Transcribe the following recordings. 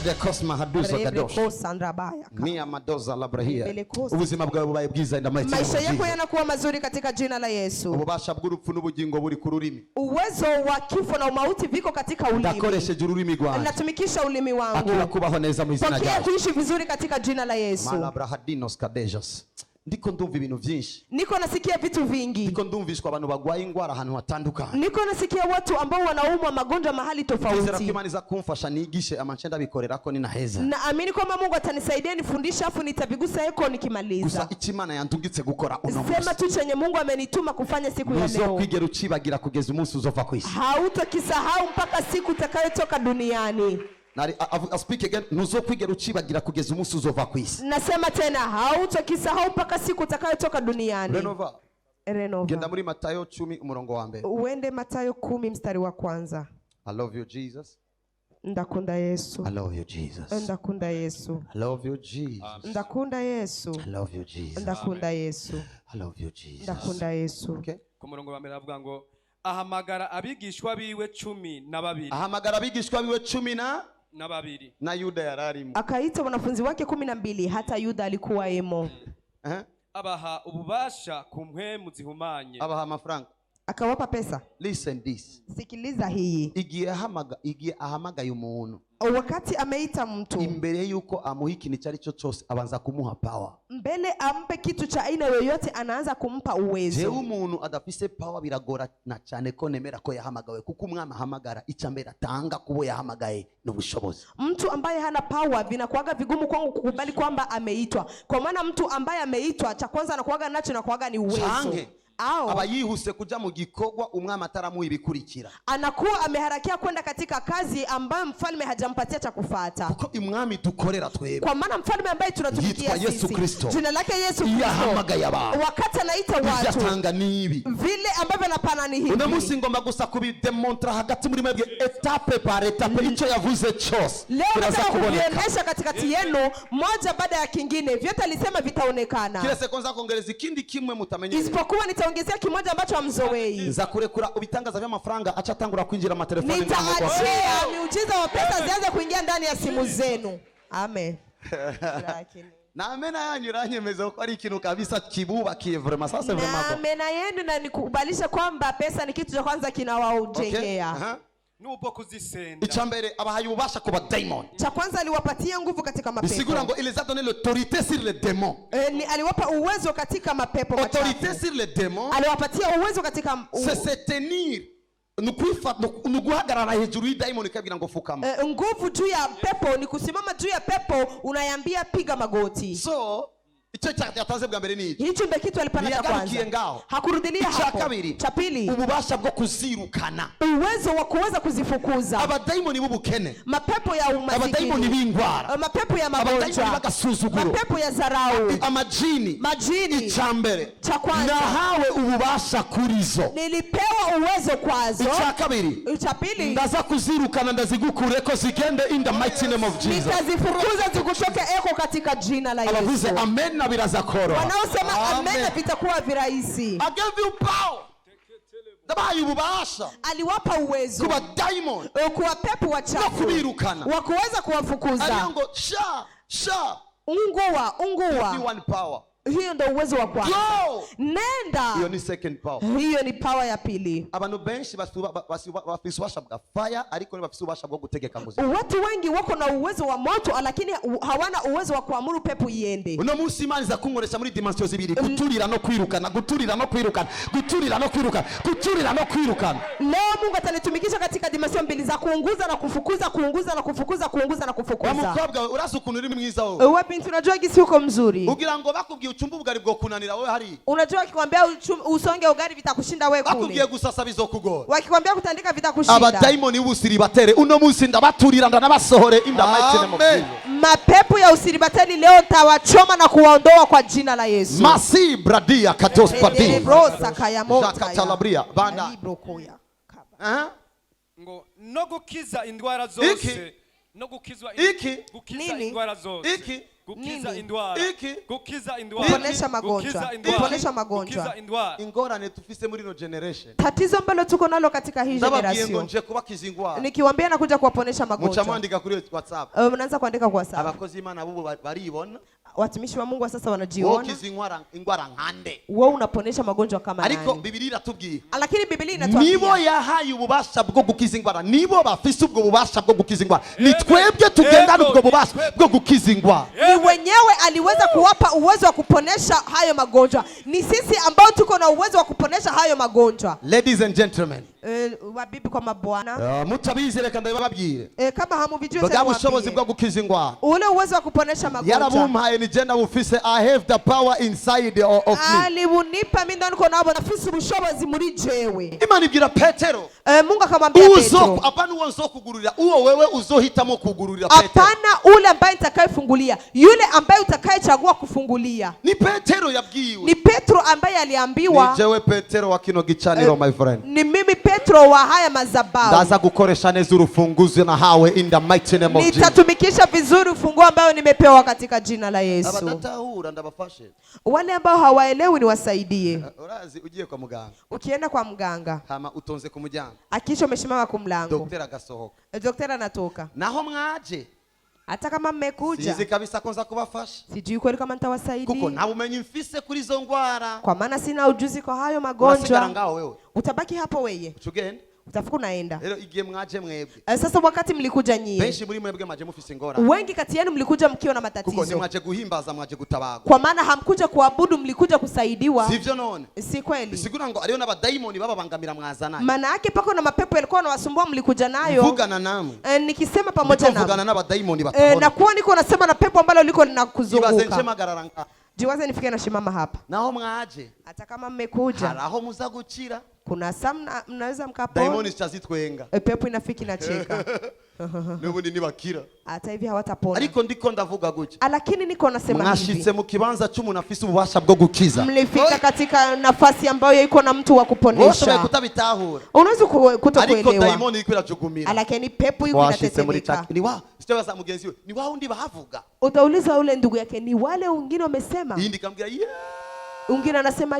de Cosma Haduza Gadosh. Mia Madoza Labrahia. Ubuzima bwawe bubaye bwiza in the mighty name of Jesus. Maisha yako yanakuwa mazuri katika jina la Yesu. Ububasha bw'urupfu n'ubugingo buri ku rurimi. Uwezo wa kifo na mauti viko katika ulimi. Ndakoresheje ururimi rwanjye. Natumikisha ulimi wangu. Akira kubaho neza mu izina ryawe. Kuishi vizuri katika jina la Yesu. Malabrahadinos Kadejas. Ndiko ndumva ibintu byinshi. Niko nasikia vitu vingi. Ndiko ndumvishwa abantu bagwaye ingwara ahantu hatandukanye. Niko nasikia watu ambao wanaumwa magonjwa mahali tofauti. Nizera ko Imana iza kumfasha nigishe amacenda bikorera ko ninaheza. Naamini kwamba Mungu atanisaidia nifundishe afu nitabigusa eko nikimaliza. Gusa Imana yantungitse gukora uno munsi. Sema tu chenye Mungu amenituma kufanya siku ya leo. Uzokwigera ucibagira kugeza umunsi uzova kwisi. Hautakisahau mpaka siku utakayotoka duniani. I speak again. Nuzokwigera ucibagira kugeza umunsi uzova kwisi. Nasema tena hautakisahau mpaka siku utakayotoka duniani. Renova. Genda muri Matayo 10 umurongo wa mbere. Uende Matayo 10 mstari wa kwanza. I love you Jesus. Ndakunda Yesu. I love you Jesus. Ndakunda Yesu. I love you Jesus. Ndakunda Yesu. I love you Jesus. Ndakunda Yesu. I love you Jesus. Ndakunda Yesu. Okay. Ku murongo wa mbere avuga ngo ahamagara abigishwa biwe 12. Ahamagara abigishwa biwe 12 na Yuda yararimo. Akaita wanafunzi wake 12 hata Yuda alikuwa emo. Abaha ububasha ku mpwemu zihumanye. Abaha amafaranga. Akawapa pesa. Listen this. Sikiliza hii. Igiye ahamagaye umuntu. Wakati ameita mtu. Imbere yuko amuha ikintu cyari cyo cyose abanza kumuha power. Mbele ampe kitu cha aina yoyote anaanza kumpa uwezo. Je umuntu adafise power biragora na cyane ko nemera ko yahamagawe kuko umwami ahamagara icyambere atanga kubo yahamagaye n'ubushobozi. Mtu ambaye hana power vinakuaga vigumu kwangu kukubali kwamba ameitwa. Kwa maana mtu ambaye ameitwa cha kwanza anakuaga nacho na kuaga ni uwezo. Aba yihuse kuja mu gikogwa umwami ataramuha ibikurikira. Anakuwa ameharakia kwenda katika kazi ambayo mfalme hajampatia cha kufuata. Kuko imwami dukorera twebwe. Kwa maana mfalme ambaye tunatumikia sisi. Yesu Kristo. Jina lake Yesu Kristo. Yahamagaye abantu. Wakati anaita watu. Yatanga nibi. Vile ambavyo napana ni hivi. Una musi ngomba gusa kubidemontra hagati muri mwebwe etape par etape icyo yavuze cyose. Leo nataka kuonyesha katikati yenu moja baada ya kingine. Vyote alisema vitaonekana. Kile sekonza kongereza ikindi kimwe mutamenye. Isipokuwa nitaongezea kimoja ambacho hamzoei. Za kurekura ubitangaza vya mafaranga acha tangura kuinjira amatelefoni ndani kwa. Nitaachia miujiza wa pesa zianze kuingia ndani ya simu zenu. Amen. Na amena yanyu ranyemeza ko ari ikintu kabisa kibubakiye vraiment ça c'est vraiment. Na amena yenu na nikubalisha kwamba pesa ni kitu cha kwanza kinawaujengea. Nupo kuzisenda. Ichambere abahaye ubasha kuba demon. Cha kwanza aliwapatia nguvu katika mapepo. Bisigura ngo il les a donné l'autorité sur les démons. Ni aliwapa uwezo katika mapepo machafu. Autorité sur les démons. Aliwapatia uwezo katika c'est se tenir. Nuguhagarara hejuru y'idayimoni kabira ngo fukama. Nguvu juu ya pepo ni kusimama juu ya pepo unayambia piga magoti. So icyo cyataze bwa mbere ni hicho ndio kitu alipana cha kwanza. Hakurudilia hapo. Cha pili ububasha bwo kuzirukana. Uwezo wa kuweza kuzifukuza. Abadayimoni b'ubukene. Mapepo ya umasikini. Abadayimoni b'ingwara. Mapepo ya magonjwa. Mapepo ya dharau. Majini. Ichambere. Cha kwanza. Na hawe ububasha kurizo. Nilipewa uwezo kwazo. Cha kabiri. Cha pili. Ndaza kuzirukana ndazigukure ko zigende in the mighty name of Jesus. Nitazifukuza zikutoke eko katika jina la Yesu. Abavuze amen. Wanaosema amen vitakuwa virahisi. I gave you power. Dabaye ububasha. Aliwapa uwezo. Kuba diamond. Kuwa pepo wachafu. Kubirukana. Wa kuweza kuwafukuza. Aliongo sha. Ungua. One power. Hiyo ndio uwezo wa kwanza. Nenda. Hiyo ni second power. Hiyo ni power ya pili. Abantu benshi bafisubasha bwa fire ariko ni bafisubasha bwo gutegeka muziki. Watu wengi wako na uwezo wa moto lakini hawana uwezo wa kuamuru pepo iende. Uno munsi Imana iza kunkoresha muri dimension zibiri guturira no kwirukana, guturira no kwirukana, guturira no kwirukana, guturira no kwirukana. Leo Mungu atanitumikisha katika dimension mbili za kuunguza na kufukuza, kuunguza na kufukuza, kuunguza na kufukuza. Umukobwa urasa ukuntu uri mwiza wowe. Wewe binti unajua gisi uko mzuri. Ugira ngo bakubwiye uchumba ubugari bwo kunanira wewe hari. Unajua wakikwambia usonge ugari vitakushinda wewe kule. Bakubwiye gusasa bizokugora. Wakikwambia kutandika vitakushinda. Abadaimoni ubusiri batere uno munsi ndabaturira ndanabasohore in the mighty name of Jesus. Mapepo ya usiribateli leo tawachoma na kuwaondoa kwa jina la Yesu. Masi bradia katos padi. Brosa kaya mota. Katalabria banda. Ngo no gukiza indwara zose. No gukizwa indwara zose. gukiza Nini? indwara Iki? gukiza indwara Kuponesha magonjwa. gukiza indwara Kuponesha magonjwa. gukiza indwara ingorane tufise muri no generation Tatizo ambalo tuko nalo katika hii ndababwiye ngo generation, nje kubakiza ingwara nikiwaambia nakuja kuwaponesha muca magonjwa, mwandika kuri WhatsApp mnaanza kuandika kwa WhatsApp. abakozi b'Imana bubu baribona Watumishi wa Mungu wa sasa wanajiona, wokiza ingwara nkande wewe unaponesha magonjwa kama ariko nani? Bibiliya iratubwiye Lakini Biblia nibo inatuambia yahaye ububasha bwo gukiza ingwara, nibo bafise ubwo bubasha bwo gukiza ingwara. Ni twebwe tugendana ubwo bubasha bwo gukiza ingwara. ni wenyewe aliweza kuwapa uwezo wa kuponesha hayo magonjwa. Ni sisi ambao tuko na uwezo wa kuponesha hayo magonjwa. Ladies and gentlemen, Wabibi kwa mabwana, mutabizi reka ndababwire kama hamuvijui bwa bushobozi bwo gukiza ingwara ule uwezo wa kuponesha magonjwa yarabumpaye ni jenda bufise. I have the power inside of me. alibunipa mimi ndo niko nabo nafisi ubushobozi muri jewe. Imana ibwira Petero, Mungu akamwambia Petro, apana uwo nzokugururira, uwo wewe uzohitamo kugururira Petero. hapana ule ambaye nitakayefungulia, yule ambaye utakayechagua kufungulia. Ni Petero yabwiwe, Ni Petro ambaye aliambiwa, ni jewe Petero wa kino gicaniro my friend. ni mimi Petro wa haya madhabahu. Ndaza gukoresha neza urufunguzo nahawe in the mighty name of Jesus. Nitatumikisha vizuri ufunguo ambao nimepewa katika jina la Yesu. Abadatahura ndabafashe. Wale ambao hawaelewi niwasaidie. Urazi ugiye kwa muganga, Ukienda kwa mganga, hama utonze ku muryango, akisha umeshimama kwa mlango, daktari agasohoka, daktari anatoka. naho mwaje Hata kama mmekuja, sizi kabisa ko nza kubafasha, sijui kweli kama kuko nitawasaidia, nta bumenyi mfise kuri zo ngwara. kwa maana sina ujuzi kwa hayo Unasigara magonjwa. ngaho wewe Utabaki hapo wewe, tugende utafuka unaenda. rero igihe mwaje mwebwe, Sasa wakati mlikuja nyie, benshi muri mwebwe maje mufise ingora, wengi kati yenu mlikuja mkiwa na kuko ni matatizo, mwaje guhimbaza, mwaje gutabagwa, kwa maana hamkuja kuabudu, mlikuja kusaidiwa. sivyo? None Si kweli? sigura ngo ariyo n'abadaimoni bababangamira mwazanaye, Maana yake pako na mapepo yalikuwa yanawasumbua, mlikuja nayo. mvugana namwe, Nikisema pamoja na mvugana n'abadaimoni batabona, na kuwa niko nasema na pepo ambalo liko ibaze nje linakuzunguka. magarara ngaho, Jiwaze nifike na shimama hapa. naho mwaje Hata kama mmekuja, haraho muza gukira, kuna saa mnaweza mkapona. daimoni zitazitwenga Pepo inafiki na cheka. n'ubundi nibakira. Hata hivi hawatapona. Ariko ndiko ndavuga gutya, Lakini niko nasema mwashitse hivi, mu kibanza cy'umuntu afise ububasha bwo gukiza, mlifika katika nafasi ambayo iko na mtu wa bose kuponesha. kutabitahura, Unaweza ariko kutokuelewa, daimoni iko irajugumira, lakini pepo iko washitse muri inatetemeka. taki ni wa sitabaza mugenzi we, ni wa undi bahavuga, Utauliza ule ndugu yake, ni wale wengine wamesema. yindi kambwira Wengine anasema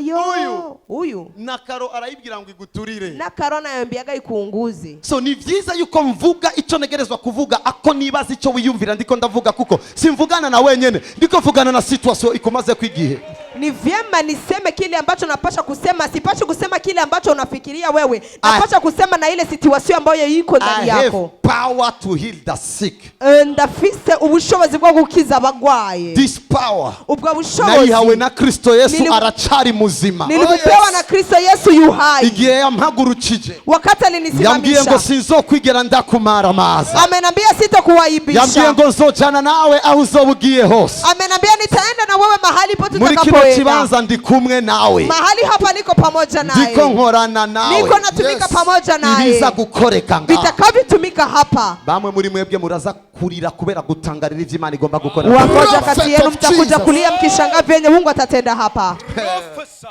huyu na Karo arayibwira ngo iguturire, na Karona yambiaga ikuunguze. so ni vyiza yuko mvuga ico negerezwa kuvuga, ako nibaza ico wiyumvira ndiko ndavuga, kuko simvugana na wenyene, ndiko vugana na situation ikomaze kwigihe. Ni vyema niseme kile ambacho napasha kusema, sipashi kusema kile ambacho unafikiria wewe. Napasha kusema na ile situation ambayo iko ndani I have yako. power to heal the sick. Ndafise ubushobozi bwo gukiza abagwaye. This power Ubwo nayihawe bushobozi na Kristo Yesu, aracari muzima. nilibupewa na Kristo Yesu yuhai. Igihe yampagurukije Wakati yambwiye ngo alinisimamisha, sinzokwigera ndakumara amazi, amenambia yambwiye sitakuwaibisha. ngo nzojana nawe aho uzobugiye hose, Amenambia nitaenda na wewe mahali pote muri kino utakapoenda. kibanza ndi kumwe nawe, Mahali hapa niko pamoja naye. ndiko nkorana nawe, Niko natumika pamoja naye. ibiza gukoreka ngaho. Vitakavyotumika hapa. Bamwe muri mwebwe muraza kurira kubera gutangarira ivyo Imana igomba gukora. Wamoja kati yenu mtakuja kulia mkishangaa vyenye Mungu atatenda hapa. Prophesy.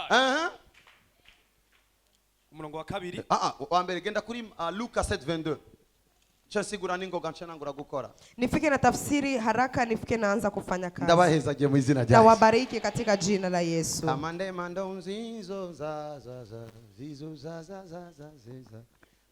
Umurongo wa kabiri. Wa mbere genda kuri Luka 7:22. Chansigura ningoga nchanangura gukora. Nifike na tafsiri haraka, nifike naanza kufanya kazi. Ndabahezaje mu izina rya Na Yesu. wabariki katika jina la Yesu. Amande mando nzizo za zizo za.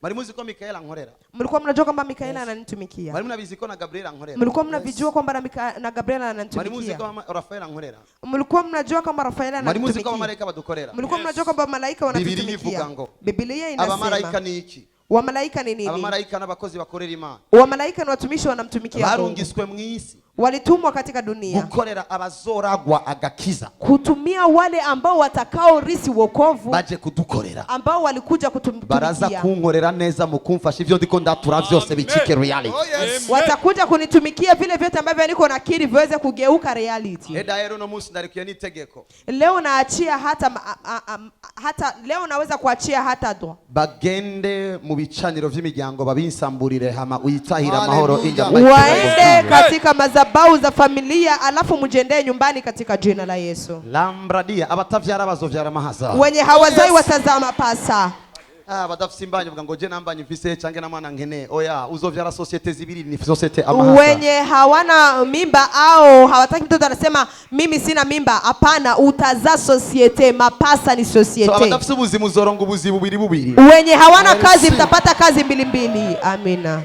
Bari muzi ko Mikaela nkorera. Mlikuwa mnajua kwamba Mikaela ananitumikia. Bari mnabizi ko na Gabriela nkorera. Mlikuwa mnavijua kwamba na Gabriela Bari muzi ananitumikia. ko Rafaela nkorera. Mlikuwa mnajua kwamba Rafaela Bari muzi ko ananitumikia. malaika badukorera. Mlikuwa mnajua kwamba malaika Biblia wanatutumikia. ivuga ngo Biblia abamalaika inasema ni iki? wamalaika ni nini? Abamalaika n'abakozi bakorera Imana. Wamalaika ni watumishi wanamtumikia Mungu. Barungiswe mu isi Walitumwa katika dunia gukorera abazoragwa agakiza, kutumia wale ambao watakao risi wokovu, baje kudukorera, ambao walikuja baraza kutumikia. kunkorera neza mukumfasha ivyo ndiko ndatura vyose bicike reality. Watakuja kunitumikia vile vyote ambavyo niko nakiri viweze kugeuka reality. Eda no munsi ndarikiye nitegeko. Leo naachia hata leo naweza kuachia hata dua. Bagende mu bicaniro vy'imiryango babinsamburire hama uyitahira amahoro inja. Waende katika madhabahu za familia alafu mjendee nyumbani katika jina la Yesu. Lambradia abatavyara bazovyara mahaza. Wenye hawazai watazama pasa. badafise imbanyi bavuga ngo je nambanye mfise canke namwana nkene. Oya, uzovyara societe zibiri ni societe amahasa. Wenye hawana mimba au hawataki mtoto anasema mimi sina mimba, hapana, utazaa societe, mapasa ni societe. So abadafise ubuzima uzoronga ubuzi bubiri. Wenye hawana kazi mtapata kazi mbili. Amina.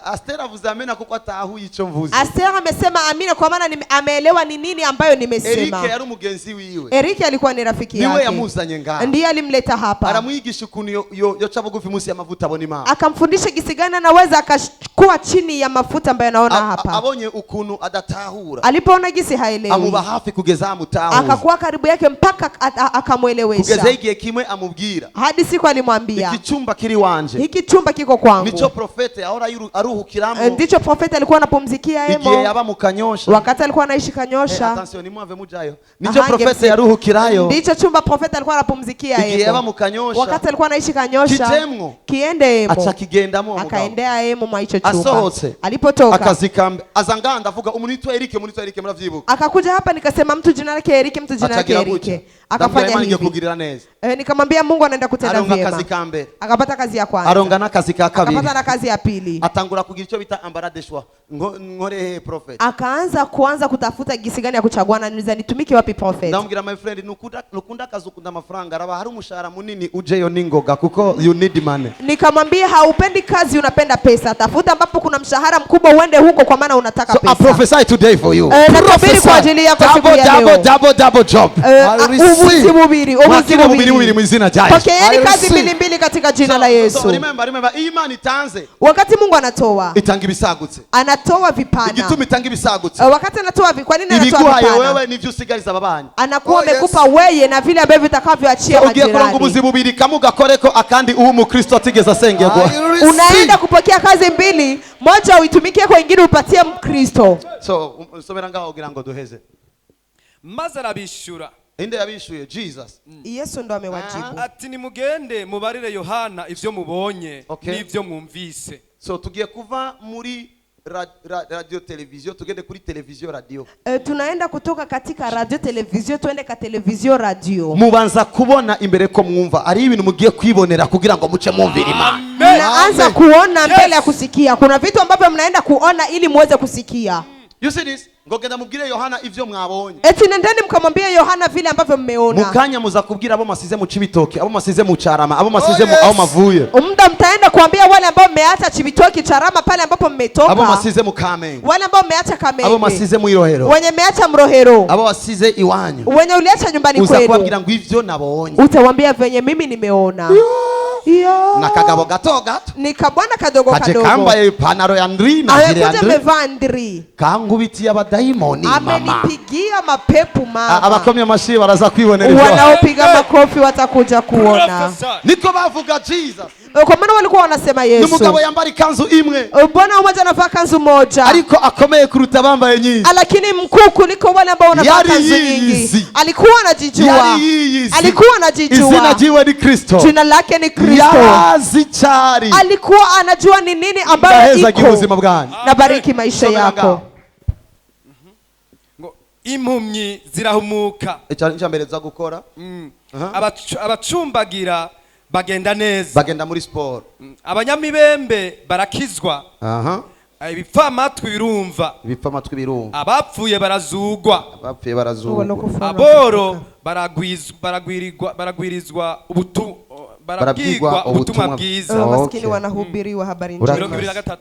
Aster avuze amena kuko atahuye ico mvuze. Aster amesema amina kwa maana ameelewa ni nini ambayo nimesema. Eric yari umugenzi wiwe. Eric alikuwa ni rafiki yake. Niwe yamuzanye ngaho. Ndiye alimleta hapa. Aramwigisha ukuntu yoca bugufi munsi ya mavuta abona Imana. Akamfundisha gisi gani anaweza akakuwa chini ya mafuta ambayo anaona hapa. Abonye ukuntu adatahura. Alipoona gisi haelewi. Amuba hafi kugeza amutahura. Akakuwa karibu yake mpaka akamuelewesha. Kugeza igihe kimwe amubwira. Hadi siku alimwambia. Iki chumba kiri wanje. Hiki chumba kiko kwangu. Nicho profete ahora aruhukiramo. Ndicho profeti alikuwa anapumzikia hemo. Igihe yaba mukanyosha. Wakati alikuwa anaishi Kanyosha. Attention nimwave mujayo. Nicho profete yaruhukirayo. Ndicho chumba profeti alikuwa anapumzikia hemo. Igihe yaba mukanyosha. Wakati alikuwa anaishi Kanyosha. Kijemwo. Kiende hemo. Acha kigendamo. Akaendea hemo mwa hicho chumba. Asohotse. Alipotoka. Akazikambe. Azanga ndavuga umuntu Eric mravyibuka. Akakuja hapa nikasema mtu jina lake Eric, mtu jina lake Eric. Akafanya hivi. Kugirira neza. Nikamwambia Mungu anaenda kutenda vyema. Aronga kazi ka mbere. Akapata kazi ya kwanza. Aronga na kazi ka kabiri. Akapata na kazi ya pili. Atangura kugira ico bita ambaradeshwa. Ngore prophet. Akaanza kutafuta gisi gani ya kuchaguana, niza nitumike wapi prophet. Ndamubwira my friend nukunda kazi ukunda amafaranga araba hari umushahara munini ujeyo ningoga kuko you need money. Nikamwambia haupendi kazi, unapenda pesa. Tafuta ambapo kuna mshahara mkubwa uende huko kwa maana unataka pesa. So I prophesy today for you. Natabiri kwa ajili yako siku ya leo. Double job. Ubuzi bubiri mu izina rya Yesu. Pokeeni kazi mbili katika jina la Yesu. So remember imani itanze. Wakati Mungu anatoa. Itanga ibisagutse. Anatoa vipana. Igituma itanga ibisagutse. Wakati anatoa kwa nini anatoa vipana? Ibiguhaye wewe nivyo usigariza ababanyi. Anakuwa amekupa wewe na vile ambavyo vitakavyoachia majirani. Ugiye kuronga ubuzi bubiri kamugakoreko akandi uwo mu Kristo atigeze asengerwa. Unaenda kupokea kazi mbili, moja uitumikie kwa ingine upatie Mkristo. So somera ngaho ugira ngo duheze. Maze arabishura. Inde yabishuye Jesus. Yesu ndo amewajibu. Ati nimugende mubarire Yohana ivyo mubonye n'ivyo mwumvise. So tugiye kuva muri radio television tugende kuri television radio. Tunaenda kutoka katika radio television tuende ka television radio. Mubanza kubona imbere ko mwumva ari ibintu mugiye kwibonera kugira ngo muce mwumvira Imana. Mnaanza kuona mbele ya kusikia. Kuna vitu ambavyo mnaenda kuona ili muweze kusikia. You see this? Ngogenda mubwire Yohana ivyo mwabonye. Eti nendeni mkamwambia Yohana vile ambavyo mmeona. Mukanya muza kubwira abo masize mu Cibitoke, abo masize mu Carama, abo masize mu aho mavuye. Muda mtaenda kuambia wale ambao mmeacha Cibitoke, Carama pale ambapo mmetoka. Abo masize mu Kamenge. Wale ambao mmeacha Kamenge. Abo masize mu Irohero. Wenye mmeacha Mrohero. Abo wasize iwanyu. Wenye uliacha nyumbani kwenu. Uza kubabwira ngo ivyo nabonye. Utawaambia venye mimi nimeona. Na kagabo gato. Nikabwana kadogo. Kambaye ipantaro ya ndri na jire ya ndri. Amekuja ndri. Kangubiti abadayimoni mama. Amenipigia mapepo mama. Abakomye amashi baraza kwibonera ivyo. Wanaopiga makofi watakuja kuona. Niko bavuga Jesus. Kwa maana walikuwa wanasema Yesu. Numugabo yambari kanzu imwe. Bwana mmoja anavaa kanzu moja. Ariko akomeye kuruta bambaye nyingi. Lakini mkuu kuliko wale ambao wanavaa kanzu nyingi. Alikuwa anajijua. Alikuwa anajijua. Izina jiwe ni Kristo. Jina lake ni Kristo. Yazi chari. Alikuwa anajua ni nini ambayo iko. Na bariki maisha yako. Impumyi zirahumuka. Icyo mbere za gukora. Abacumbagira bagenda neza. Bagenda muri sport. Abanyamibembe barakizwa. Ibipfamatwi birumva. Abapfuye barazugwa. Aboro baragwirizwa ubutumwa bwiza. Maskini wanahubiriwa habari njema. 23.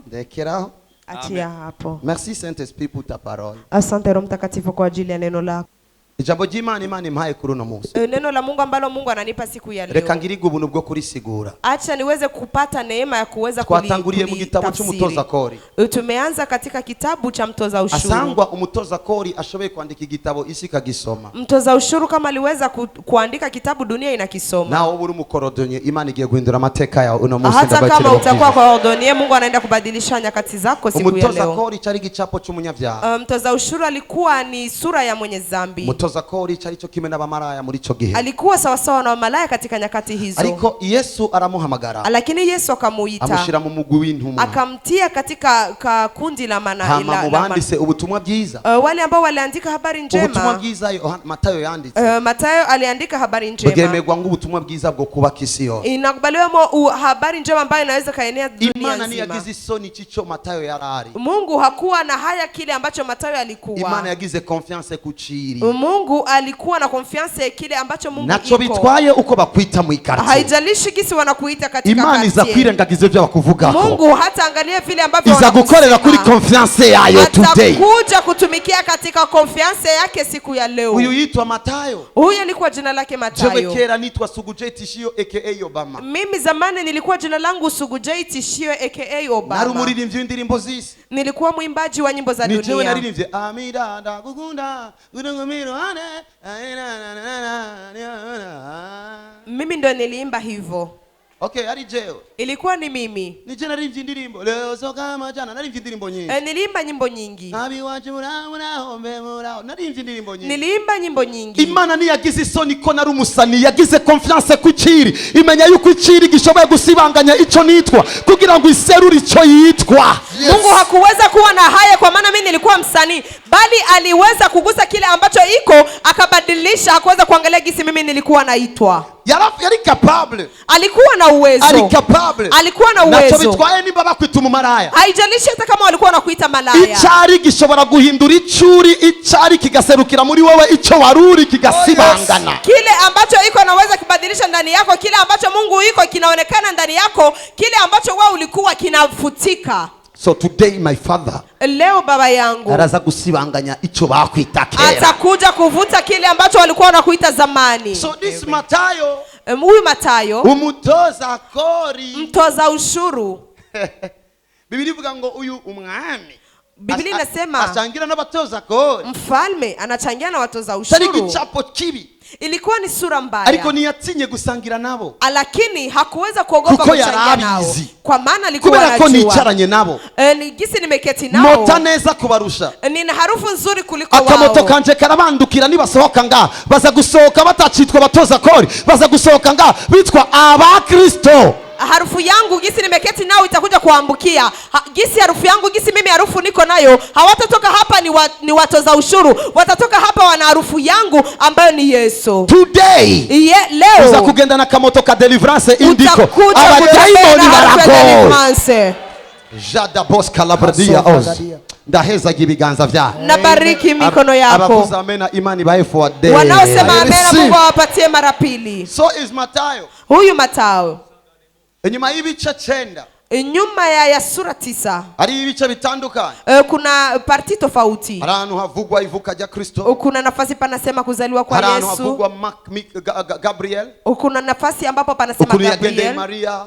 Ndekeraho. Achia hapo. Merci Saint-Esprit pour ta parole. Asante Roho Mtakatifu kwa ajili ya neno lako. Ijambo ry'Imana Imana impaye kuri uno munsi. Neno la Mungu ambalo Mungu ananipa siku ya leo. Reka ngiriga ubuntu bwo kurisigura. Acha niweze kupata neema ya kuweza kulitafsiri. Twatanguriye mu gitabo cy'umutoza kori. Tumeanza katika kitabu cha mtoza ushuru. Asangwa umutoza kori ashoboye kwandika igitabo isi kagisoma. Mtoza ushuru kama aliweza kuandika kitabu dunia inakisoma. Nao buri mukorodonye Imana igiye guhindura amateka ya uno munsi ndabakira. Hata kama utakuwa kwa ordonye Mungu anaenda kubadilisha nyakati zako siku ya leo. Umutoza kori cyari gicapo cy'umunyabyaha. Mtoza ushuru alikuwa ni sura ya mwenye dhambi. umutoza kori cyari cyo kimwe n'abamaraya muri cyo gihe. Alikuwa sawa sawa na wamalaya katika nyakati hizo. Ariko Yesu aramuhamagara. Lakini Yesu akamuita. Amushira mu mugwi w'intumwa. Akamtia katika kundi la hama mubandise ubutumwa bwiza. Wale ambao waliandika habari njema. Ubutumwa bwiza Matayo yanditse. Matayo aliandika habari njema. Bwemerwa ngo ubutumwa bwiza bwo kubaka isi yose. Inakubaliwa habari njema ambayo inaweza kaenea dunia nzima. Imana ni yagize isoni cico Matayo yarari. Mungu hakuwa na haya kile ambacho Matayo alikuwa. Imana yagize confiance kuciri. Mungu alikuwa na confiance kile ambacho Mungu iko. Nacho bitwaye uko bakwita mu ikarti. Haijalishi gisi wanakuita katika Imana iza kwirengagiza ibyo bakuvugako. Mungu hata angalia vile ambavyo iza gukorera kuri confiance yayo today. Atakuja kutumikia katika confiance yake siku ya leo. Huyu yitwa Matayo. Huyu alikuwa jina lake Matayo. Jewe kera nitwa Sugujei Tishio aka Obama. Mimi zamani nilikuwa jina langu Sugujei Tishio aka Obama. Nari umuririmbyi w'indirimbo zisi. Nilikuwa mwimbaji wa nyimbo za dunia. Nijewe naririmbye Amida ndagukunda gudungumiro ane. Mimi ndo niliimba hivyo. Okay, ari jewe. Ilikuwa ni mimi. Nije naririmbye indirimbo leo so kama jana naririmbye indirimbo nyingi. Niliimba nyimbo nyingi. Abi waje hombe murao naririmbye indirimbo nyingi. Niliimba nyimbo nyingi. Imana ni yagize isoni ko nari umusani yagize confiance kuciri imenya yuko iciri gishoboye gusibanganya ico nitwa kugira ngo iserure ico yitwa. Mungu hakuweza kuwa na haya kwa maana mimi nilikuwa msanii, bali aliweza kugusa kile ambacho iko akabadilisha, hakuweza kuangalia gisi mimi nilikuwa naitwa. Yari capable. Alikuwa na uwezo. Alikuwa na uwezo. Nacho bitwaye nimba bakwita umumaraya. Haijalishi hata kama walikuwa wanakuita malaya. Icari gishobora guhindura icuri, icari kigaserukira muri wewe, ico waruri kigasibangana. Kile ambacho iko naweza kubadilisha ndani yako, kile ambacho Mungu iko kinaonekana ndani yako, kile ambacho wewe ulikuwa kinafutika. So today my father, leo baba yangu araza gusibanganya ico bakwita kera. Atakuja kuvuta kile ambacho walikuwa wanakuita zamani. So this Matayo, huyu Matayo, umutoza kori, mtoza ushuru. Biblia ivuga ngo uyu umwami, Biblia inasema achangira n'abatoza kori. Mfalme anachangia na watoza ushuru. Tari gicapo kibi. Ilikuwa ni sura mbaya. Ariko niyatinye gusangira nabo. Lakini hakuweza kuogopa kuchangia nao. Kwa maana alikuwa anajua. Kubera ko nicaranye nabo. Gisi nimeketi nao. Mota neza kubarusha. Nina harufu nzuri kuliko wao. Akamoto kanje karabandukira nibasohoka nga baza gusohoka batacitwa batoza kori, baza gusohoka nga bitwa abakristo. Harufu yangu gisi nimeketi nao itakuja kuambukia. Gisi harufu yangu gisi mimi harufu niko nayo, hawatatoka hapa ni watoza ushuru, watatoka hapa wana harufu yangu ambayo ni Yesu. Today leo uza kugenda na kamoto ka deliverance indiko abadaimoni barako. Jada boss kalabradia os ndaheza gibiganza vya nabariki mikono yako. Abavuza amena imani bae for day. Wanaosema amena Mungu awapatie mara pili. So is Matayo. Huyu Matayo. Enyuma y'ibice 9. Nyuma ya sura 9. Ari ibice bitandukanye. Kuna parti tofauti. Arantu havugwa ivuka rya Kristo. Kuna nafasi panasema kuzaliwa kwa Yesu. Arantu havugwa Gabriel. Kuna nafasi ambapo panasema Gabriel. Maria.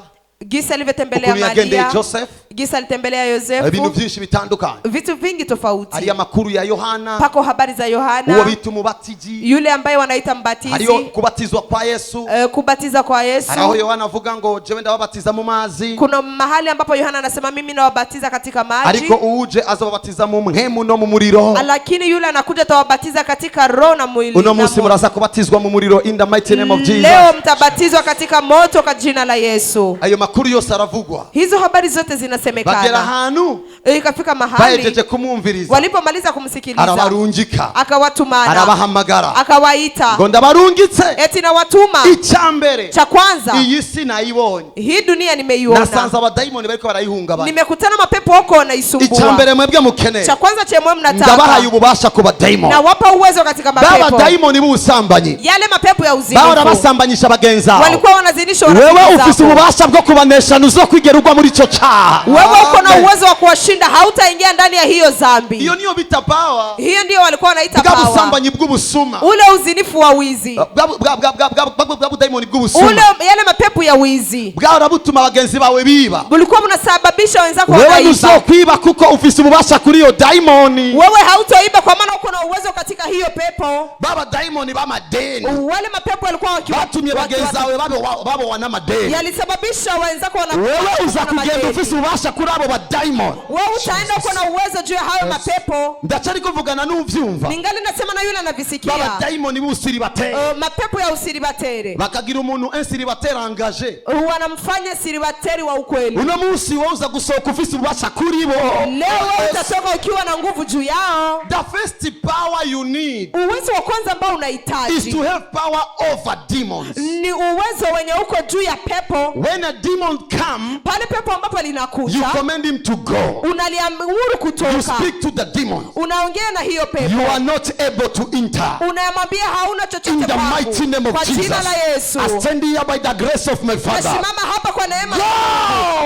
Gisa alivyotembelea Maria. Joseph. Gisa alitembelea Yosefu. Ibintu byinshi bitandukanye. Vitu vingi tofauti. Ari amakuru ya Yohana. Pako habari za Yohana. Uwo bitu mubatiji. Yule ambaye wanaita mbatizi. Ariyo kubatizwa kwa Yesu. Kubatiza kwa Yesu. Araho Yohana avuga ngo jewe ndababatiza mu mazi. Kuna mahali ambapo Yohana anasema mimi nawabatiza katika maji. Ariko uje azababatiza mu mpemu no mu muriro. Lakini yule anakuja tawabatiza katika roho na mwili. Uno musi muraza kubatizwa mu muriro in the mighty name of Jesus. Leo mtabatizwa katika moto kwa jina la Yesu. Ayo makuru yose aravugwa. Hizo habari zote zinasemekana. Bagera hanu. Ikafika mahali. Bahejeje kumumviriza. Walipomaliza kumsikiliza. Arabarungika. Akawatumana. Arabahamagara. Akawaita. Ngo ndabarungitse. Eti na watuma. Icyambere. Cha kwanza. Iyi si nayibonye. Hii dunia nimeiona. Nasanze abadaimoni bariko barayihungabana. Nimekutana mapepo huko wanaisumbua. Icyambere mwebwe mukeneye. Cha kwanza chemwe mnataka. Ndabahaye ububasha ku badaimoni. Na wapa uwezo katika mapepo. Baba daimoni busambanyi. Yale mapepo ya uzinifu. Baba basambanyisha bagenza. Walikuwa wanazinisha wanafiki zao. Wewe ufise ububasha bwo kubanesha nuzo kwigerurwa muri ico cyaha. Wewe uko na uwezo wa kuwashinda, hautaingia ndani ya hiyo dhambi. Hiyo niyo bita power. Hiyo ndio walikuwa wanaita power. Bwa busambanyi bw'ubusuma. Ule uzinifu wa wizi. Bwa daimoni bw'ubusuma. Ule yale mapepo ya wizi. Bwa rabutuma bagenzi bawe biba. Bulikuwa mnasababisha wenzako wakaiba. Wewe nuzo kwiba kuko ufise ububasha kuri iyo daimoni. Wewe hautoiba kwa maana uko na uwezo katika hiyo pepo. Baba daimoni bamadeni. Wale mapepo walikuwa batumye bagenza we babo wana madeni. Yalisababisha wenzako wana wewe uza kugenda ufisi ubasha kuri abo ba daimoni. Wewe utaenda uko na uwezo juu ya hayo mapepo. Ndachari kuvugana n'uvyumva. Ningali nasema na yule anavisikia. Baba daimoni busiribatere. Mapepo ya usiribatere. Bakagira umuntu insiribatere engagé. Wanamfanya siribateri wa ukweli. Uno munsi wauza gusohoka ufisi ubasha kuri bo. Leo utatoka ukiwa na nguvu juu yao. The first power you need. Uwezo wa kwanza ambao unahitaji. Is to have power over demons. Ni uwezo wenye uko juu ya pepo. When a demon come, pale pepo ambapo linakuja, you command him to go. Unaliamuru kutoka. You speak to the demon. Unaongea na hiyo pepo. You are not able to enter. Unamwambia hauna chochote in the mighty name of Jesus. Kwa jina la Yesu. I stand here by the grace of my Father. Nasimama hapa kwa neema.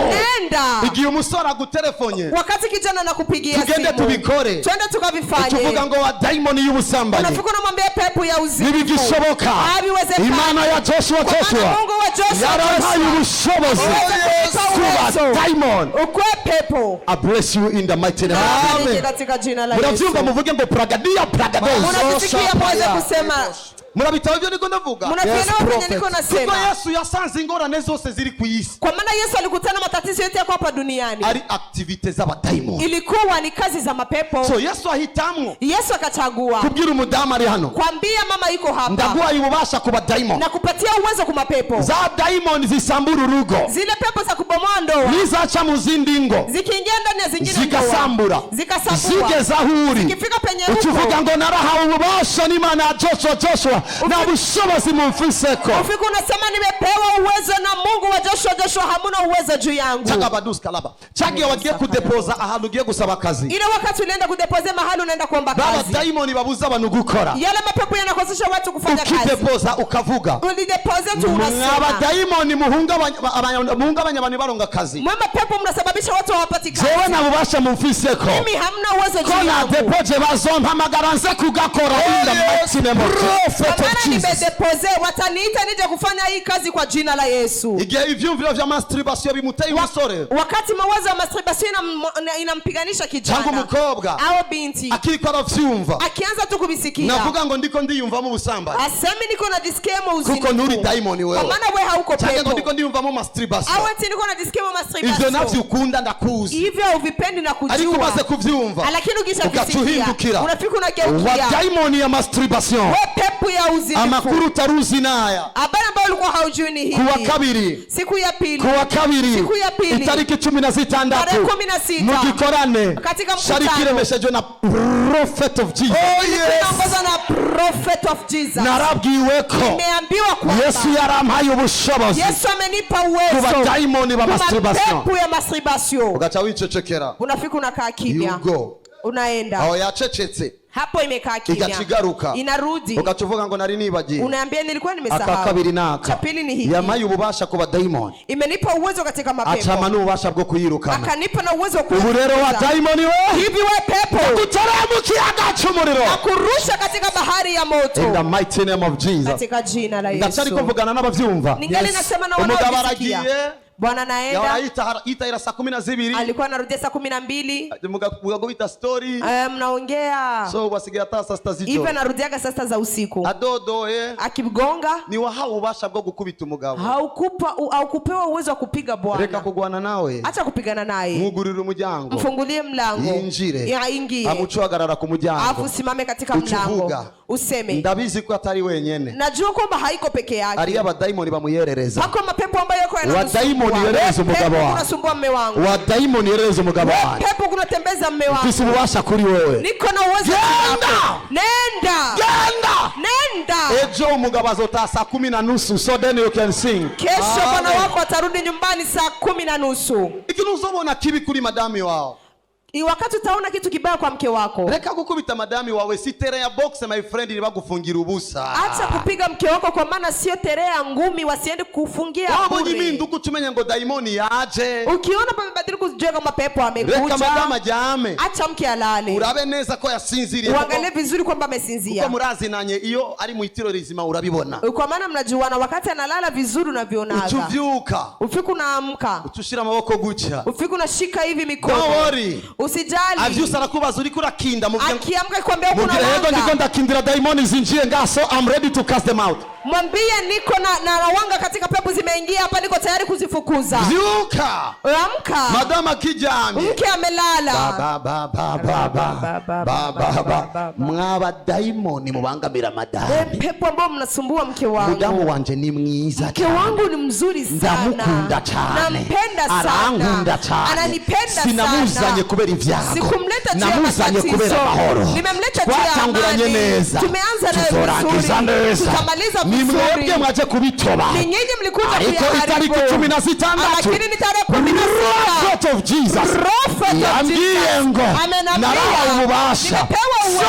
Nenda. Igihe umusore agutelefonye. Wakati kijana anakupigia simu. Tugende tubikore. Twende tukavifanye. Tuvuga ngo wa daimon y'ubusambanyi. Unafuka unamwambia pepo ya uzinzi. Nibigishoboka. Habiwezekana. Imana ya Joshua. Mungu wa Joshua. Yarampaye ubushobozi. Kuba daimon. Ukwe pepo. I bless you in the mighty name of Jesus. Katika jina la Yesu. Muravyumva muvuge ngo pragadia pragados. Unasikia mweze kusema. Murabitaho ibyo niko ndavuga. Niko nasema. Yesu yasanze ingorane zose ziri ku isi. Kwa maana Yesu alikutana matatizo yote yako hapa duniani. Ari activities za daimon. Ilikuwa ni kazi za mapepo. So Yesu ahitamwo. Yesu akachagua. Kubwira umudamu ari hano. Kwambia mama yuko hapa. Ndaguha ububasha kuba daimon. Na kupatia uwezo kwa mapepo. Za daimon zisambura urugo. Zile pepo za kubomoa ndoa. Nizacha mu zindi ngo. Zikiingia ndani ya zingine ndoa. Zikasambura. Zigeza huri. Zikifika penye huko. Ukivuga ngo narahawe ububasha n'Imana ya Joshua. Na bushobozi mumfiseko. Ufika unasema nimepewa uwezo na Mungu wa Joshua hamuna uwezo juu yangu. Chaka badus kalaba. Chagiye wagiye kudepoza ahantu ugiye gusaba kazi. Ile wakati unaenda kudepoza mahali unaenda kuomba kazi. Baba daimoni babuza abantu gukora. Yale mapepo yanakosesha watu kufanya kazi. Ukidepoza ukavuga. Ulidepoza tu unasema. Aba daimoni muhungabanya abantu baronga kazi. Mama pepo mnasababisha watu hawapati kazi. Jewe na bubasha mumfiseko. Mimi hamna uwezo juu yangu. Kona depoje bazompamagara nze kugakora in the mighty name of Jesus. Depoze wataniita nije kufanya hii kazi kwa jina la Yesu. Igihe ivyumviro vya masturbation bimuteye umusore. Wakati mawazo ya masturbation inampiganisha kijana. Tangu mukobwa. Au binti. Akiko aravyumva. Akianza tu kubisikia. Navuga ngo ndiko ndiyumva mu busambanyi. Asemi niko najisikia mu uzinzi. Kuko nuri daimoni wewe. Kwa maana wewe hauko pepo. Tangu ndiko ndiyumva mu masturbation. Au eti niko najisikia mu masturbation. Ivyo navyo ukunda ndakuzi. Hivyo uvipendi na kujua. Ariko maze kuvyumva. Lakini ukishasikia. Unafika unageukia. Wa daimoni ya masturbation. Wewe pepo ya uzinzi. Amakuru taruzi naya. Habari ambayo ulikuwa haujui ni hii. Kuwa kabiri. Siku ya pili. Kuwa kabiri. Siku ya pili. Itariki 16. Tarehe 16. Mugikorane. Katika mkutano. Sharikire message na prophet of Jesus. Oh yes. Tunaongozwa na prophet of Jesus. Narabwiweko. Nimeambiwa kwamba Yesu yarampaye ubushobozi. Yesu amenipa uwezo. Kuba daimoni ba masturbation. Pepo ya masturbation. Ugacha wicecekera. Unafika unakaa kimya. You go. Unaenda. Aho yacecetse. Hapo imekaa kimya. Igachigaruka. Inarudi. Ugacuvuga ngo nari nibagiye. Unaambia nilikuwa nimesahau. Akakabiri naka. Cha pili ni hiki. Yamaye ububasha kuba daimoni. Imenipa uwezo katika mapepo. Achama n'ububasha bwo kuyirukana. Akanipa na uwezo wa ubu rero wa daimoni we. Hivi we pepo. Kuteremu kiyaga cy'umuriro. Akurusha katika bahari ya moto. In the mighty name of Jesus. Katika jina la Yesu. Ndachari kuvugana n'abavyumva. Ningali nasema na wanaosikia. Bwana naenda. Ita ira saa 12. Alikuwa anarudia saa 12. Mugagobita story. Mnaongea. So wasikia hata saa 6 zito. Hivi narudiaga saa za usiku. Adodo Akigonga. Ni wahau ubasha bwo gukubita umugabo. Haukupewa uwezo wa kupiga Bwana. Reka kugwana nawe. Acha kupigana naye. Mugurira umuryango. Mfungulie mlango. Yinjire. Ingie. Amuchwagarara ku muryango. Afu simame katika mlango. Useme. Ndabizi ko atari wenyene. Najua kwamba haiko peke yake. Ari abadaimoni bamuyerereza. Hako mapepo ambayo yako yanasumbua. Wadaimoni yerereza umugabo wawe. Unasumbua mume wangu. Wadaimoni yerereza umugabo wawe. Pepo kunatembeza mume wangu. Kisi ubasha kuri wewe. Niko na uwezo wako. Nenda. Ejo umugabo azota saa 10:30 so then you can sing. Kesho bwana wako atarudi nyumbani saa 10:30. Ikinu uzobona kibi kuri madami wao. Wakati utaona kitu kibaya kwa mke wako. Reka gukubita madami wawe si tere ya box my friend ni bagufungira ubusa. Acha kupiga mke wako kwa maana sio tere ya ngumi wasiende kufungia bure. Wabo nyimi ndugu tumenya ngo daimoni yaje. Ukiona pamebadilika kujua kama pepo amekuja. Reka madama jame. Acha mke alale. Urabe neza ko yasinziriye. Uangalie vizuri kwamba amesinzia. Uko murazi nanye iyo ari mu itiro rizima urabibona. Kwa maana mnajuana wakati analala vizuri unavionaga. Uchuvyuka. Ufiku unaamka. Utushira maboko gucha. Ufiku unashika hivi mikono. Don't worry. Usijali. Avyusa arakubaza uriko urakinda mubwire. Akiamka kwambia kuna wanga. Mubwire yego ndiko ndakindira daimoni zinjiye ngaso I'm ready to cast them out. Mwambie niko na wanga katika pepo zimeingia hapa, niko tayari kuzifukuza. Vyuka. Amka. Madama kijani. Mke amelala. Baba. Mwaba daimoni mubangamira madami. Pepo ambao mnasumbua mke wangu. Mudamu wanje ni mwiza. Mke wangu ni mzuri sana. Ndamukunda cyane. Nampenda sana. Arankunda cyane. Ananipenda sana. Sinamuzanye kubera ivyago. Sikumleta juu ya namuzanye kubera mahoro. Nimemleta juu ya amani. Neza. Tumeanza na vizuri. Tutamaliza vizuri. Nimwebwe mwaje kubitoba. Ni nyinyi mlikuja kuyaharibu. Ariko itariki 16. Lakini ni tarehe 16. Prophet of Jesus. Prophet of Jesus. Ngo. Amenambia. Ububasha. Nimepewa uwezo.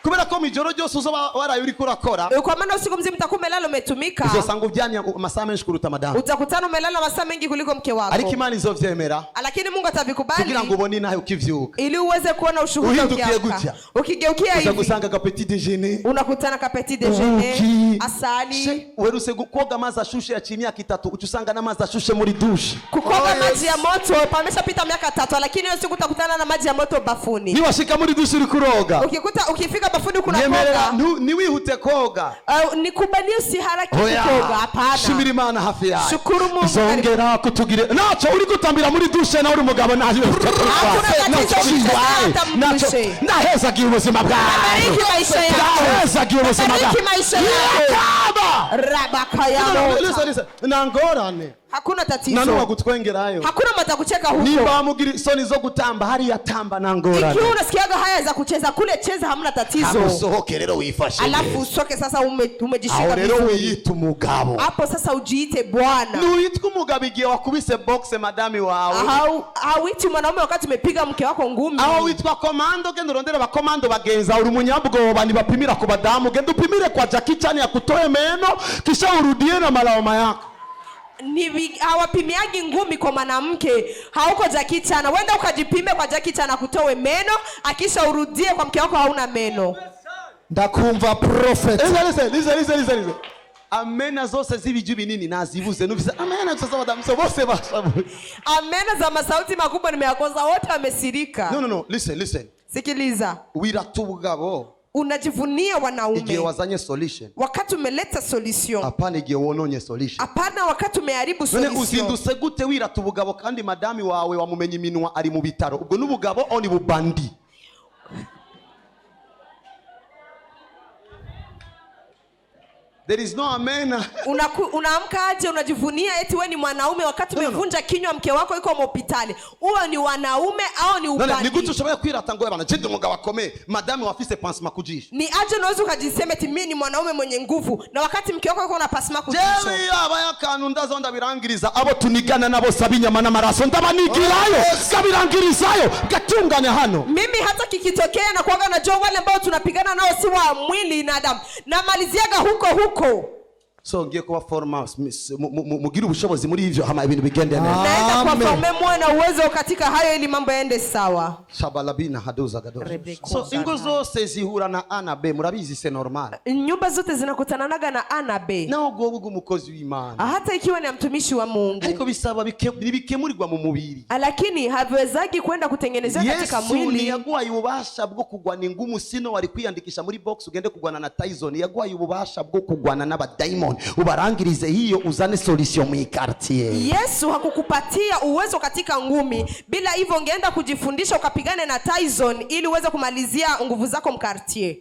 Kubera ko mijoro ryose uzoba waraye uri kurakora. Kwa maana usiku mzima utakuwa umelala umetumika. Uzosanga uvyanya masaa menshi kuruta madamu. Utakutana umelala masaa mengi kuliko mke wako. Ariko Imana izovyemera. Lakini Mungu atavikubali. Kugira ngo ubone nawe ukivyuka. Ili uweze kuona ushuhuda ukiamka. Ukigeukia hivi. Uzagusanga ka petit déjeuner. Unakutana ka petit déjeuner. Asali. Weruse koga mazi ashushe ya chini ya 3 ucusanga na mazi ashushe muri douche. Kukoga maji ya moto pameshapita miaka 3 lakini wewe siku utakutana na maji ya moto bafuni. Ni washika muri douche uri kuroga. Ukifika bafuni kuna koga. Ni wihute koga. Nikubanie usiharaki koga hapana. Shimira Imana hafi yawe. Shukuru Mungu. Zongera kutugire. Nacho uri gutambira muri douche na uri mugabo naje. Nacho ndaheza gihe ubuzima bwawe. Bariki maisha yako. Ndaheza gihe ubuzima bwawe. Bariki maisha yako. Rabaka yako. Listen. Nangorane. Hakuna tatizo. Nanu wagutwengerayo. Hakuna matakucheka huko. Nimba mugiri soni zo gutamba hari yatamba nangorane. Ikiwa unasikiaga haya za kucheza kule cheza hamna tatizo. Hamusohoke rero wifashe. Alafu usoke sasa umejishika vizuri. Rero wiyita umugabo. Hapo sasa ujiite bwana. Nuitwa umugabo igihe wakubise boxe madami wawe. Hauiti mwanaume wakati umepiga mke wako ngumi. Aho witwa komando genda urondera bakomando bagenza uri munyabwoba nibapimira ku badamu genda upimire kwa Jackie Chan yakutoe meno kisha urudie na malaoma yako. Hawapimiagi ngumi kwa mwanamke. Hauko Jackie Chan. Wenda ukajipime kwa Jackie Chan akutoe meno akisha urudie kwa mke wako hauna meno. Ndakumva prophet. Listen. Amena zose zibiju binini nazivuze nubiza amena sasa wadamso bose basabu. Amena za masauti makubwa nimeyakoza wote wamesirika. No, listen. Sikiliza. Wiratubugabo. Unajivunia wanaume. Igihe wazanye solution. Wakati umeleta solution. Hapana igihe wononye solution. Hapana wakati umeharibu solution. None uzinduse gute wiratubugabo kandi madami wawe wamumenye iminwa ari mu bitaro. Ubwo nubugabo oni bubandi. There is no amen. Unaamka aje unajivunia eti wewe ni mwanaume wakati umevunja kinywa mke wako yuko hospitali. Uwe ni wanaume au ni ubandi? Ni gutu shoboye kwirata ngo yabana jende umugabo akome madame wafise pansement kujisha. Ni aje unaweza ukajisema eti mimi ni mwanaume mwenye nguvu na wakati mke wako yuko na pansement kujisha. Jewe abaya kanu ndazo ndabirangiriza abo tunigana nabo sabinyama n'amaraso ndabanigirayo kabirangirizayo gatunganya hano. Mimi hata kikitokea na kuaga na wale ambao tunapigana nao si wa mwili na damu. Na maliziaga huko. So ngiye kuba forma mugira ubushobozi muri ivyo hama ibintu bigende neza. Naenda kwa forme mwana uwezo katika hayo ili mambo yaende sawa. Shabalabina haduza gadoro. So ingo zose zihura na A na B murabizi c'est normal. Nyumba zote zinakutananaga na A na B. Na ubwo umukozi w'Imana. Hata ikiwa ni mtumishi wa Mungu. Ariko bisaba bikemurirwa mu mubiri. Lakini haviwezagi kwenda kutengenezwa katika mwili. Yesu ni yaguhaye ububasha bwo kugwana ingumu sino wari kwiyandikisha muri box ugende kugwana na Tyson yaguhaye ububasha bwo kugwana n'abadaimoni. Ubarangirize hiyo uzane solution mu quartier. Yesu hakukupatia uwezo katika ngumi, bila hivyo ungeenda kujifundisha ukapigane na Tyson ili uweze kumalizia nguvu zako mkartier.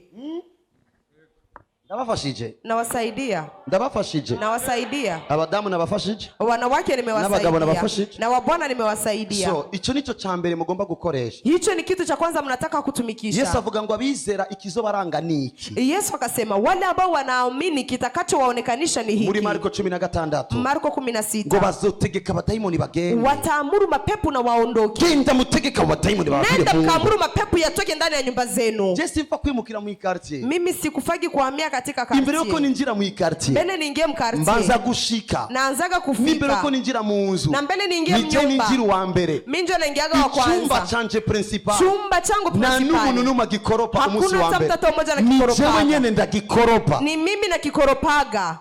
Ndabafashije. Nawasaidia. Ndabafashije. Nawasaidia. Abadamu nabafashije. Wanawake nimewasaidia. N'abagabo nabafashije. Na wabwana nimewasaidia. So ico nico cambere mugomba gukoresha. Hicho ni kitu cha kwanza mnataka kutumikisha. Yesu avuga ngo abizera ikizobaranga niki. Yesu akasema wale ambao wanaamini kitakachowaonekanisha ni hiki. Muri Marko 16. Marko 16. Ngo bazotegeka abadaimoni bagende. Wataamuru mapepo na waondoke. Genda mutegeka abadaimoni bagende. Nenda kaamuru mapepo yatoke ndani ya nyumba zenu. Yesu mfa kwimukira mu quartier. Mimi sikufagi kuhamia katika quartier. Imbere yuko ninjira mu quartier. Mbele ningie mu quartier. Mbanza gushika. Naanzaga kufika. Imbere yuko ninjira mu nzu. Na mbele ningie mu nyumba. Ninjira wa mbere. Minjo naingiaga wa kwanza. Chumba chanje principal. Chumba changu principal. Na numu nunuma gikoropa umusi wa mbere. Hakuna mtoto mmoja na kikoropa. Ni jewe nyene ndagikoropa. Ni mimi na kikoropaga.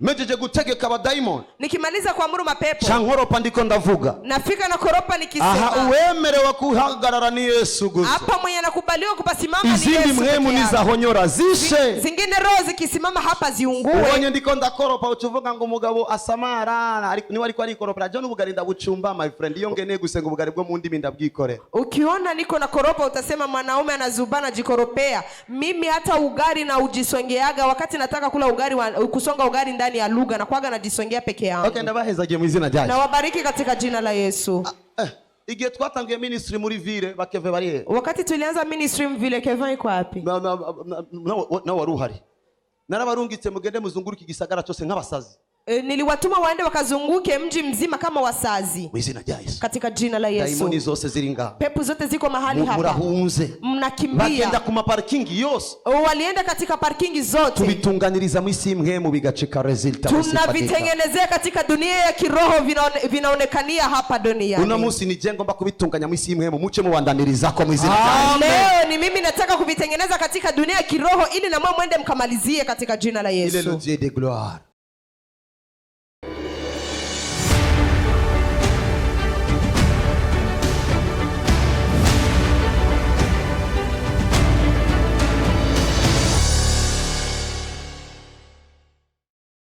mejeje gutegeka abadayimoni, nikimaliza kuamuru mapepo, chankoropa ndiko ndavuga, nafika na koropa nikisema, aha, uwemerewe kuhagarara ni Yesu gusa. Hapa mwenye anakubaliwa kupasimama ni Yesu. Izindi mhemu nizahonyora zishe, zingine roho zikisimama hapa ziungue. Uonye ndiko ndakoropa ucuvuga ngo umugabo asamara niwe ariko arikoropa John ubugari ndabucumba my friend, iyo ngene gusenga ubugari bwo mu ndimi ndabwikorera. Ukiona niko na koropa utasema mwanaume anazubana jikoropea. Mimi hata ugari na ujisongeaga wakati nataka kula ugari kusonga ugari ndani ya lugha na kwaga najisongea peke yangu. Okay, ndabahezaje mu izina ryaje. Na wabariki katika jina la Yesu. Igihe twatangiye ministry muri ville bakeve bari. Wakati tulianza ministry mvile Kevin iko wapi? Na waruhari. Narabarungitse mugende muzunguruka igisagara cyose nk'abasazi. Niliwatuma waende wakazunguke mji mzima kama wasazi. Katika jina la Yesu. Daimoni zose ziringa. Pepo zote ziko mahali hapa. Murahunze. Mnakimbia. Bagenda ku maparkingi yose. Walienda katika parkingi zote. Tubitunganiriza mwisi mhemu bigacika resulta. Tunavitengenezea katika dunia ya kiroho vinaonekania hapa duniani. Una musi ni jengo mba kubitunganya mwisi mhemu muche mubandaniriza kwa mwisi. Leo ni mimi nataka kuvitengeneza katika dunia ya kiroho ili na mwende mkamalizie katika jina la Yesu. Il est le Dieu de gloire.